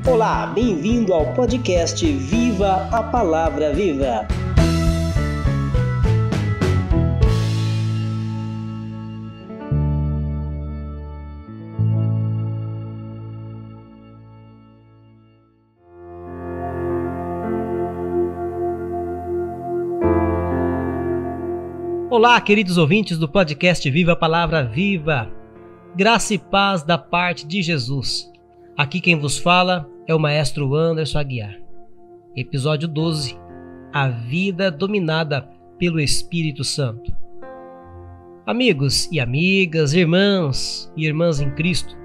Olá, bem-vindo ao podcast Viva a Palavra Viva. Olá, queridos ouvintes do podcast Viva a Palavra Viva. Graça e paz da parte de Jesus. Aqui quem vos fala é o Maestro Anderson Aguiar. Episódio 12. A vida dominada pelo Espírito Santo. Amigos e amigas, irmãos e irmãs em Cristo,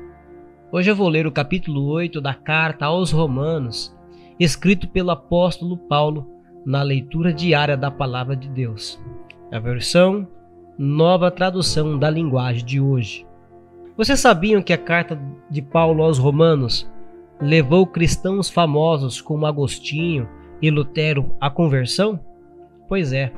hoje eu vou ler o capítulo 8 da carta aos Romanos, escrito pelo apóstolo Paulo na leitura diária da Palavra de Deus. A versão Nova Tradução da Linguagem de hoje. Vocês sabiam que a carta de Paulo aos Romanos levou cristãos famosos como Agostinho e Lutero à conversão? Pois é,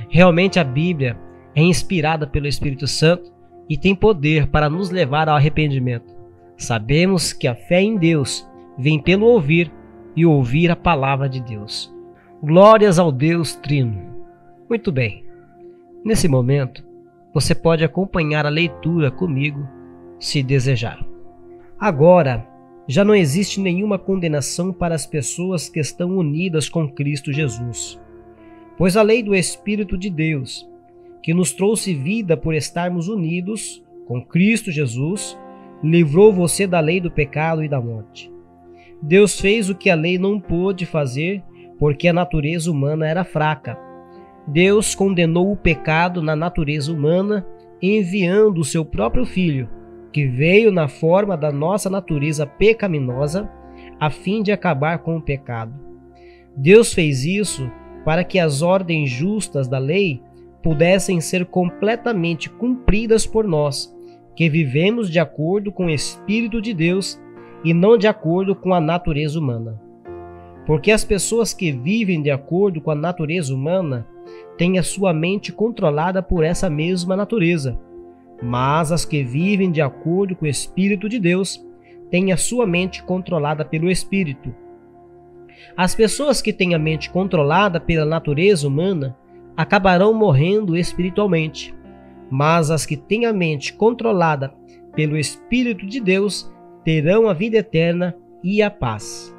realmente a Bíblia é inspirada pelo Espírito Santo e tem poder para nos levar ao arrependimento. Sabemos que a fé em Deus vem pelo ouvir e ouvir a palavra de Deus. Glórias ao Deus Trino. Muito bem. Nesse momento, você pode acompanhar a leitura comigo, se desejar. Agora, já não existe nenhuma condenação para as pessoas que estão unidas com Cristo Jesus, pois a lei do Espírito de Deus, que nos trouxe vida por estarmos unidos com Cristo Jesus, livrou você da lei do pecado e da morte. Deus fez o que a lei não pôde fazer, porque a natureza humana era fraca. Deus condenou o pecado na natureza humana, enviando o seu próprio Filho, que veio na forma da nossa natureza pecaminosa, a fim de acabar com o pecado. Deus fez isso para que as ordens justas da lei pudessem ser completamente cumpridas por nós, que vivemos de acordo com o Espírito de Deus e não de acordo com a natureza humana. Porque as pessoas que vivem de acordo com a natureza humana têm a sua mente controlada por essa mesma natureza, mas as que vivem de acordo com o Espírito de Deus têm a sua mente controlada pelo Espírito. As pessoas que têm a mente controlada pela natureza humana acabarão morrendo espiritualmente, mas as que têm a mente controlada pelo Espírito de Deus terão a vida eterna e a paz.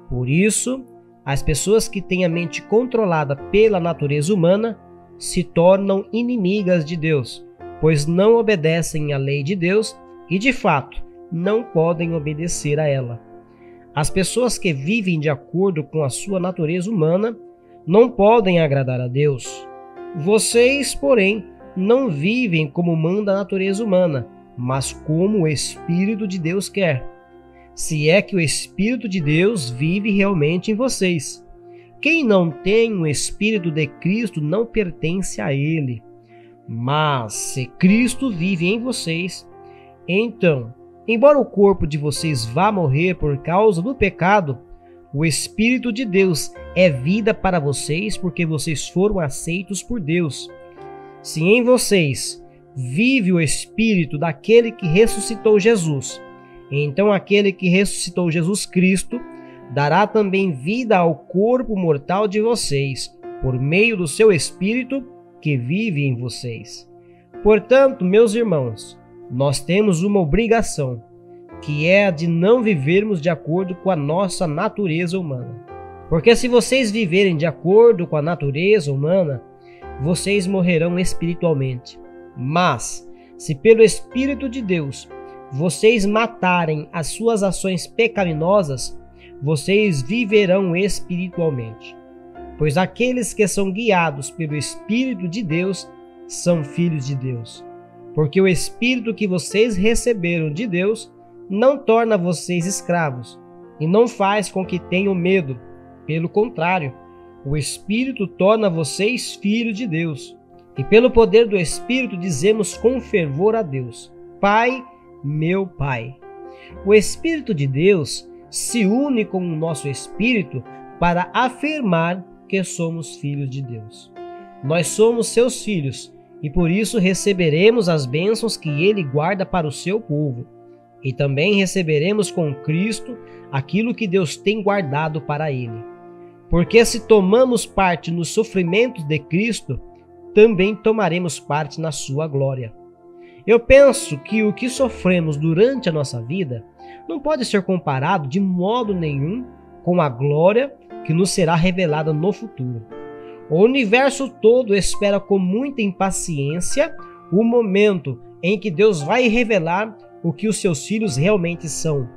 Por isso, as pessoas que têm a mente controlada pela natureza humana se tornam inimigas de Deus, pois não obedecem à lei de Deus e, de fato, não podem obedecer a ela. As pessoas que vivem de acordo com a sua natureza humana não podem agradar a Deus. Vocês, porém, não vivem como manda a natureza humana, mas como o Espírito de Deus quer. Se é que o Espírito de Deus vive realmente em vocês. Quem não tem o Espírito de Cristo não pertence a Ele. Mas se Cristo vive em vocês, então, embora o corpo de vocês vá morrer por causa do pecado, o Espírito de Deus é vida para vocês porque vocês foram aceitos por Deus. Se em vocês vive o Espírito daquele que ressuscitou Jesus, então aquele que ressuscitou Jesus Cristo dará também vida ao corpo mortal de vocês, por meio do seu Espírito que vive em vocês. Portanto, meus irmãos, nós temos uma obrigação, que é a de não vivermos de acordo com a nossa natureza humana. Porque se vocês viverem de acordo com a natureza humana, vocês morrerão espiritualmente. Mas, se pelo Espírito de Deus vocês matarem as suas ações pecaminosas, vocês viverão espiritualmente. Pois aqueles que são guiados pelo Espírito de Deus são filhos de Deus. Porque o Espírito que vocês receberam de Deus não torna vocês escravos e não faz com que tenham medo. Pelo contrário, o Espírito torna vocês filhos de Deus. E pelo poder do Espírito dizemos com fervor a Deus: Pai, meu Pai. O Espírito de Deus se une com o nosso espírito para afirmar que somos filhos de Deus. Nós somos seus filhos e por isso receberemos as bênçãos que Ele guarda para o seu povo. e também receberemos com Cristo aquilo que Deus tem guardado para Ele. Porque se tomamos parte nos sofrimentos de Cristo, também tomaremos parte na sua glória. Eu penso que o que sofremos durante a nossa vida não pode ser comparado de modo nenhum com a glória que nos será revelada no futuro. O universo todo espera com muita impaciência o momento em que Deus vai revelar o que os seus filhos realmente são,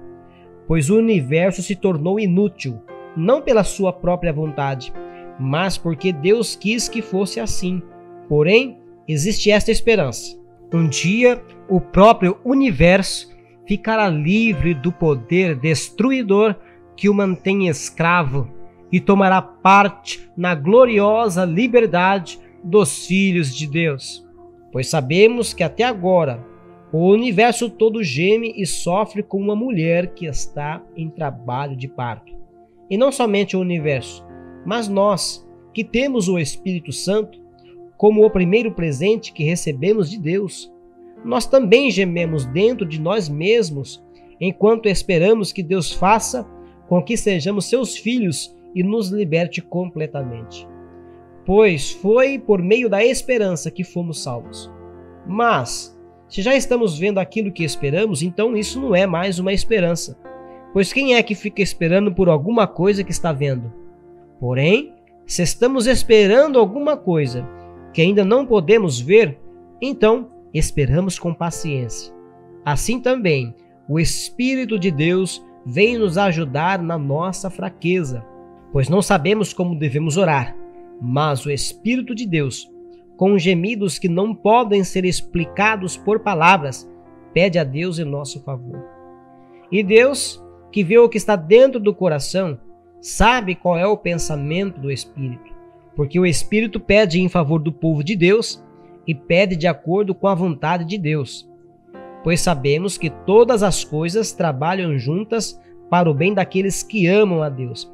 pois o universo se tornou inútil, não pela sua própria vontade, mas porque Deus quis que fosse assim. Porém, existe esta esperança. Um dia, o próprio universo ficará livre do poder destruidor que o mantém escravo e tomará parte na gloriosa liberdade dos filhos de Deus. Pois sabemos que até agora o universo todo geme e sofre com uma mulher que está em trabalho de parto. E não somente o universo, mas nós, que temos o Espírito Santo como o primeiro presente que recebemos de Deus, nós também gememos dentro de nós mesmos, enquanto esperamos que Deus faça com que sejamos seus filhos e nos liberte completamente. Pois foi por meio da esperança que fomos salvos. Mas, se já estamos vendo aquilo que esperamos, então isso não é mais uma esperança. Pois quem é que fica esperando por alguma coisa que está vendo? Porém, se estamos esperando alguma coisa que ainda não podemos ver, então esperamos com paciência. Assim também, o Espírito de Deus vem nos ajudar na nossa fraqueza, pois não sabemos como devemos orar, mas o Espírito de Deus, com gemidos que não podem ser explicados por palavras, pede a Deus em nosso favor. E Deus, que vê o que está dentro do coração, sabe qual é o pensamento do Espírito, porque o Espírito pede em favor do povo de Deus e pede de acordo com a vontade de Deus. Pois sabemos que todas as coisas trabalham juntas para o bem daqueles que amam a Deus,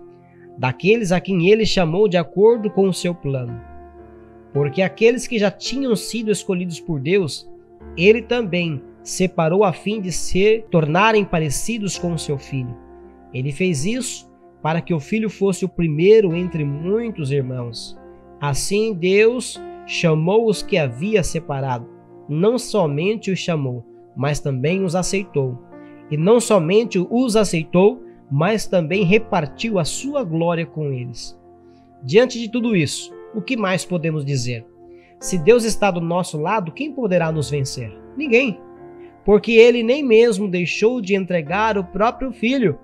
daqueles a quem Ele chamou de acordo com o seu plano. Porque aqueles que já tinham sido escolhidos por Deus, Ele também separou a fim de se tornarem parecidos com o seu Filho. Ele fez isso para que o Filho fosse o primeiro entre muitos irmãos. Assim Deus chamou os que havia separado. Não somente os chamou, mas também os aceitou. E não somente os aceitou, mas também repartiu a sua glória com eles. Diante de tudo isso, o que mais podemos dizer? Se Deus está do nosso lado, quem poderá nos vencer? Ninguém. Porque Ele nem mesmo deixou de entregar o próprio Filho,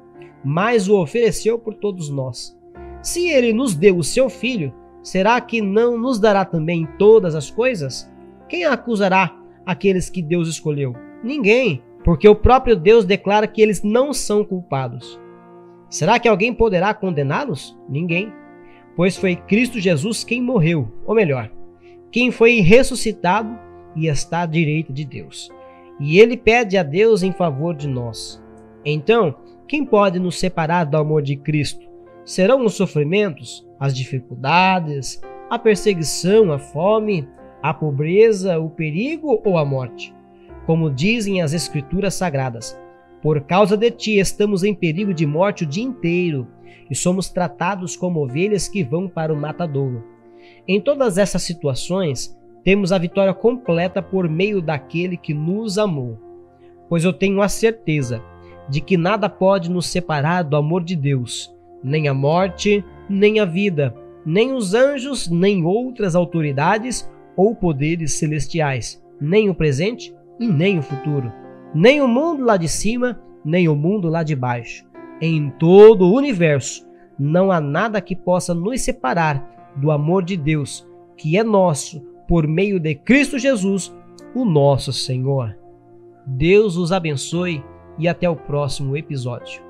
mas o ofereceu por todos nós. Se Ele nos deu o seu Filho, será que não nos dará também todas as coisas? Quem acusará aqueles que Deus escolheu? Ninguém, porque o próprio Deus declara que eles não são culpados. Será que alguém poderá condená-los? Ninguém, pois foi Cristo Jesus quem morreu, ou melhor, quem foi ressuscitado e está à direita de Deus. E Ele pede a Deus em favor de nós. Então, quem pode nos separar do amor de Cristo? Serão os sofrimentos, as dificuldades, a perseguição, a fome, a pobreza, o perigo ou a morte? Como dizem as Escrituras Sagradas, por causa de ti estamos em perigo de morte o dia inteiro e somos tratados como ovelhas que vão para o matadouro. Em todas essas situações, temos a vitória completa por meio daquele que nos amou. Pois eu tenho a certeza de que nada pode nos separar do amor de Deus, nem a morte, nem a vida, nem os anjos, nem outras autoridades ou poderes celestiais, nem o presente e nem o futuro, nem o mundo lá de cima, nem o mundo lá de baixo. Em todo o universo, não há nada que possa nos separar do amor de Deus, que é nosso por meio de Cristo Jesus, o nosso Senhor. Deus os abençoe e até o próximo episódio.